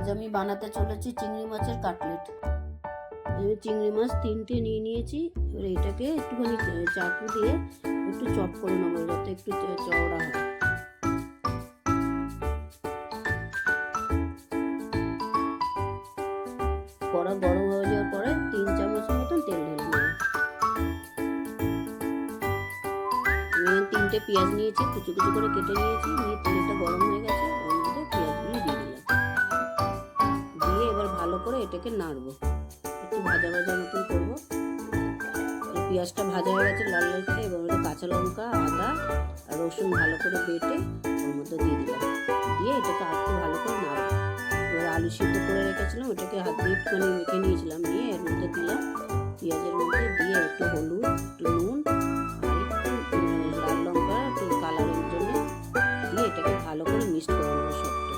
আজ আমি বানাতে চলেছি চিংড়ি মাছের কাটলেট। আমি চিংড়ি মাছ 3টে নিয়ে নিয়েছি। এবার এটাকে একটুখানি চাকু দিয়ে একটু চপ করে নেবো যাতে একটু চওড়া হয়। কড়া গরম হয়ে যাওয়ার পরে 3 চামচের মতন তেল ঢেলে নেব। আমি 3টে পেঁয়াজ নিয়েছি, কুচি কুচি করে কেটে নিয়েছি। নিয়ে তেলটা গরম হয়ে গেছে, ওর মধ্যে পেঁয়াজগুলো দিয়ে দিলাম। দিয়ে এবার ভালো করে এটাকে নাড়বো, একটু ভাজা ভাজা মতন করবো। পেঁয়াজটা ভাজা হয়ে গেছে লাল লাল করে। এবার কাঁচা লঙ্কা, আদা আর রসুন ভালো করে বেটে ওর মধ্যে দিয়ে দিলাম। দিয়ে এটাকে একটু ভালো করে নাড়বো। এবার আলু সিদ্ধ করে রেখেছিলাম, ওটাকে হাত দিয়ে একটুখানি মেখে নিয়েছিলাম। নিয়ে এর মধ্যে দিলাম, পেঁয়াজের মধ্যে দিয়ে একটু হলুদ, একটু নুন আর একটু লাল লঙ্কা একটু কালারের জন্য দিয়ে এটাকে ভালো করে মিক্সড করে নেবো সবটা।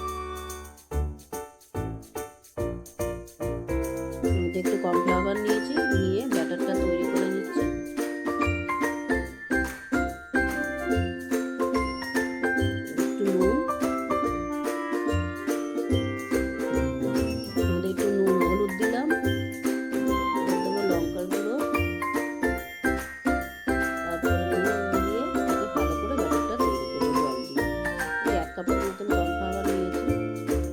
একটু কর্নফ্লাওয়ার নিয়েছি, নিয়ে ব্যাটারটা তৈরি করে নিচ্ছি। একটু নুন, একটু নুন হলুদ দিলাম, লঙ্কার গুঁড়ো, তারপরে দিয়ে এটাকে ভালো করে ব্যাটারটা তৈরি করবো জল দিয়ে। 1 কাপের মতন কর্নফ্লাওয়ার নিয়েছি,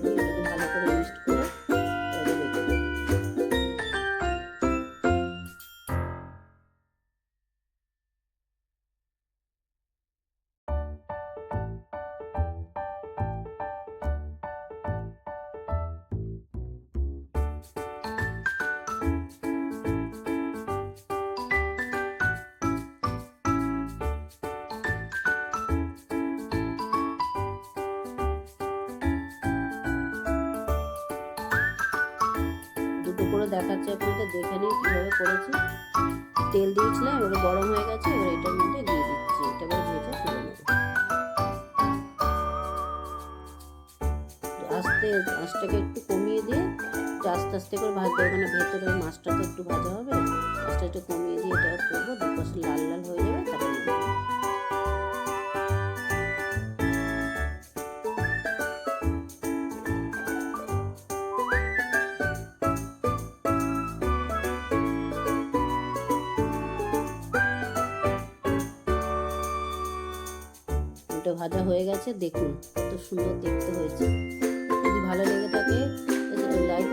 এটাকে ভালো করে মিক্সড করে রেখে দেবো। দুটো করে দেখাচ্ছে আপনাদের, দেখে নিন কীভাবে করেছি। তেল দিয়েছিলাম, এবারে গরম হয়ে গেছে। এবার এটার মধ্যে দিয়ে দিচ্ছি, এটা এবার ভেজে তুলে নেব। আঁচটাকে একটু কমিয়ে দিয়ে আস্তে আস্তে করে ভাজতে হবে, মানে ভেতরের মাছটা তো একটু ভাজা হবে। আস্তে একটু কমিয়ে দিয়ে এটা করবো, 2 পাশে লাল লাল হয়ে যাবে, তারপরে এটা ভাজা হয়ে গেছে। দেখুন কত সুন্দর দেখতে হয়েছে। যদি ভালো লেগে থাকে লাইক